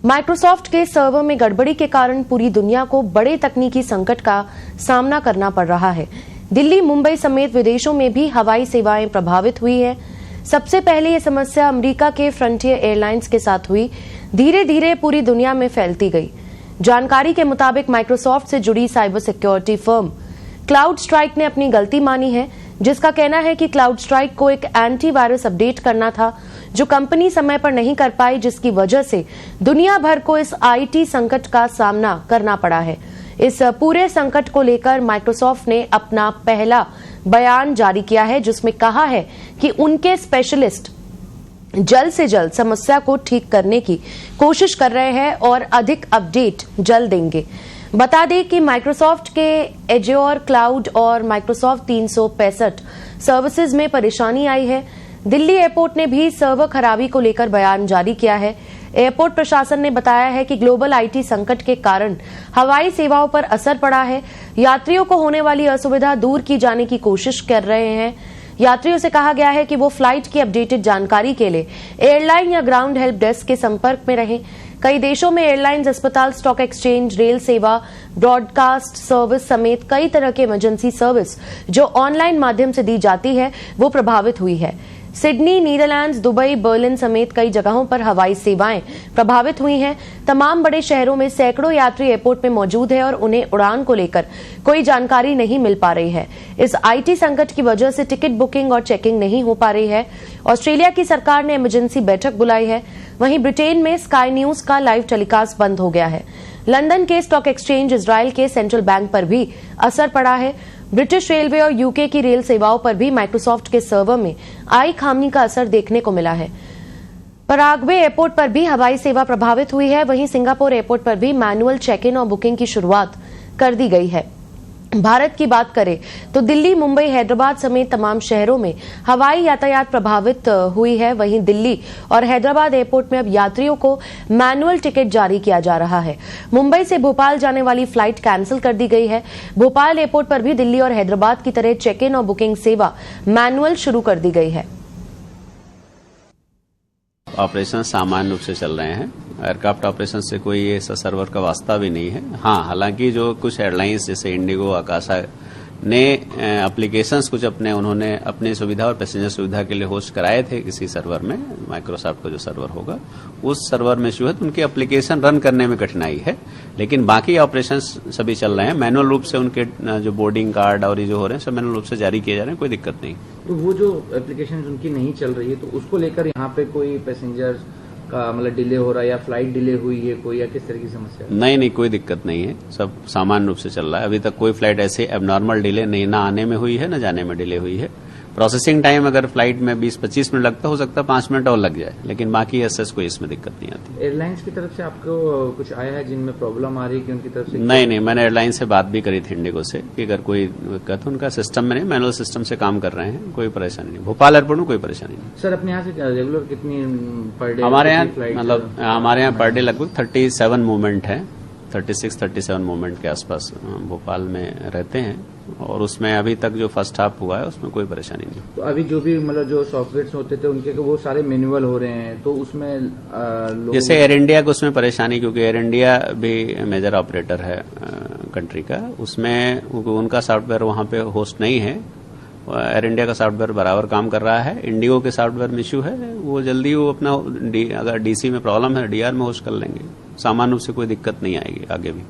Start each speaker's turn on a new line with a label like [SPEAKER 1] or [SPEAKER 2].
[SPEAKER 1] Microsoft के server में गड़बड़ी के कारण पूरी दुनिया को बड़े तकनीकी संकट का सामना करना पड़ रहा है। दिल्ली, मुंबई समेत विदेशों में भी हवाई सेवाएं प्रभावित हुई है। सबसे पहले ये समस्या अमेरिका के फ्रंटियर एयरलाइंस के साथ हुई, धीरे धीरे पूरी दुनिया में फैलती गई। जानकारी के मुताबिक माइक्रोसॉफ्ट से जुड़ी cyber security firm cloud strike ने अपनी गलती मानी है, जिसका कहना है कि क्लाउड स्ट्राइक को एक एंटीवायरस अपडेट करना था जो कंपनी समय पर नहीं कर पाई, जिसकी वजह से दुनिया भर को इस आईटी संकट का सामना करना पड़ा है। इस पूरे संकट को लेकर माइक्रोसॉफ्ट ने अपना पहला बयान जारी किया है, जिसमें कहा है कि उनके स्पेशलिस्ट जल्द से जल्द समस्या को ठीक करने की कोशिश कर रहे हैं और अधिक अपडेट जल्द देंगे। बता दें कि माइक्रोसॉफ्ट के एज्योर क्लाउड और माइक्रोसॉफ्ट 365 सर्विसेज में परेशानी आई है। दिल्ली एयरपोर्ट ने भी सर्वर खराबी को लेकर बयान जारी किया है। एयरपोर्ट प्रशासन ने बताया है कि ग्लोबल आईटी संकट के कारण हवाई सेवाओं पर असर पड़ा है। यात्रियों को होने वाली असुविधा दूर की जाने की कोशिश कर रहे हैं। यात्रियों से कहा गया है कि वो फ्लाइट की अपडेटेड जानकारी के लिए एयरलाइन या ग्राउंड हेल्प डेस्क के संपर्क में रहें। कई देशों में एयरलाइंस, अस्पताल, स्टॉक एक्सचेंज, रेल सेवा, ब्रॉडकास्ट सर्विस समेत कई तरह के इमरजेंसी सर्विस जो ऑनलाइन माध्यम से दी जाती है वो प्रभावित हुई है। सिडनी, नीदरलैंड्स, दुबई, बर्लिन समेत कई जगहों पर हवाई सेवाएं प्रभावित हुई हैं। तमाम बड़े शहरों में सैकड़ों यात्री एयरपोर्ट में मौजूद है और उन्हें उड़ान को लेकर कोई जानकारी नहीं मिल पा रही है। इस आईटी संकट की वजह से टिकट बुकिंग और चेकिंग नहीं हो पा रही है। ऑस्ट्रेलिया की सरकार ने इमरजेंसी बैठक बुलाई है। वहीं ब्रिटेन में स्काई न्यूज का लाइव टेलीकास्ट बंद हो गया है। लंदन के स्टॉक एक्सचेंज, इजराइल के सेंट्रल बैंक पर भी असर पड़ा है। ब्रिटिश रेलवे और यूके की रेल सेवाओं पर भी माइक्रोसॉफ्ट के सर्वर में आई खामी का असर देखने को मिला है। पराग्वे एयरपोर्ट पर भी हवाई सेवा प्रभावित हुई है। वहीं सिंगापुर एयरपोर्ट पर भी मैनुअल चेक इन और बुकिंग की शुरुआत कर दी गई है। भारत की बात करें तो दिल्ली, मुंबई, हैदराबाद समेत तमाम शहरों में हवाई यातायात प्रभावित हुई है। वहीं दिल्ली और हैदराबाद एयरपोर्ट में अब यात्रियों को मैनुअल टिकट जारी किया जा रहा है। मुंबई से भोपाल जाने वाली फ्लाइट कैंसिल कर दी गई है। भोपाल एयरपोर्ट पर भी दिल्ली और हैदराबाद की तरह चेक इन और बुकिंग सेवा मैनुअल शुरू कर दी गई है।
[SPEAKER 2] ऑपरेशन सामान्य रूप से चल रहे हैं। एयरक्राफ्ट ऑपरेशन से कोई ऐसा सर्वर का वास्ता भी नहीं है। हाँ, हालांकि जो कुछ एयरलाइंस जैसे इंडिगो, आकाशा ने एप्लीकेशंस कुछ उन्होंने अपनी सुविधा और पैसेंजर सुविधा के लिए होस्ट कराए थे किसी सर्वर में। माइक्रोसॉफ्ट का जो सर्वर होगा उस सर्वर में इश्यू है, तो उनकी एप्लीकेशन रन करने में कठिनाई है। लेकिन बाकी ऑपरेशंस सभी चल रहे हैं। मैनुअल रूप से उनके जो बोर्डिंग कार्ड और ये जो हो रहे हैं सब मैनुअल रूप से जारी किए जा रहे हैं, कोई दिक्कत नहीं।
[SPEAKER 3] तो वो जो एप्लीकेशन उनकी नहीं चल रही है, तो उसको लेकर यहाँ पे कोई पैसेंजर का मतलब डिले हो रहा है या फ्लाइट डिले हुई है कोई, या किस तरह की समस्या है?
[SPEAKER 2] नहीं, कोई दिक्कत नहीं है, सब सामान्य रूप से चल रहा है। अभी तक कोई फ्लाइट ऐसे एबनॉर्मल डिले नहीं, ना आने में हुई है ना जाने में डिले हुई है। प्रोसेसिंग टाइम अगर फ्लाइट में 20-25 मिनट लगता हो सकता है 5 मिनट और लग जाए, लेकिन बाकी ऐसे कोई इसमें दिक्कत नहीं आती।
[SPEAKER 3] एयरलाइंस की तरफ से आपको कुछ आया है जिनमें प्रॉब्लम आ रही है कि उनकी तरफ से?
[SPEAKER 2] नहीं, मैंने एयरलाइन से बात भी करी थी इंडिगो से कि अगर कोई दिक्कत हो, उनका सिस्टम में नहीं, मैनुअल सिस्टम से काम कर रहे हैं, कोई परेशानी नहीं। भोपाल एयरपोर्ट में कोई परेशानी नहीं।
[SPEAKER 3] सर, अपने यहाँ से रेगुलर कितनी पर डे?
[SPEAKER 2] हमारे यहाँ पर डे लगभग 37 मूवमेंट है। 36-37 मूवमेंट के आसपास भोपाल में रहते हैं, और उसमें अभी तक जो फर्स्ट हाफ हुआ है उसमें कोई परेशानी नहीं।
[SPEAKER 3] तो अभी जो भी मतलब जो सॉफ्टवेयर होते थे उनके वो सारे मैनुअल हो रहे हैं, तो उसमें
[SPEAKER 2] जैसे एयर इंडिया को उसमें परेशानी, क्योंकि एयर इंडिया भी मेजर ऑपरेटर है कंट्री का, उसमें उनका सॉफ्टवेयर वहां पे होस्ट नहीं है। एयर इंडिया का सॉफ्टवेयर बराबर काम कर रहा है। इंडिगो के सॉफ्टवेयर में इश्यू है, वो जल्दी वो अपना अगर डीसी में प्रॉब्लम है डीआर में होस्ट कर लेंगे। सामान्य रूप से कोई दिक्कत नहीं आएगी आगे भी।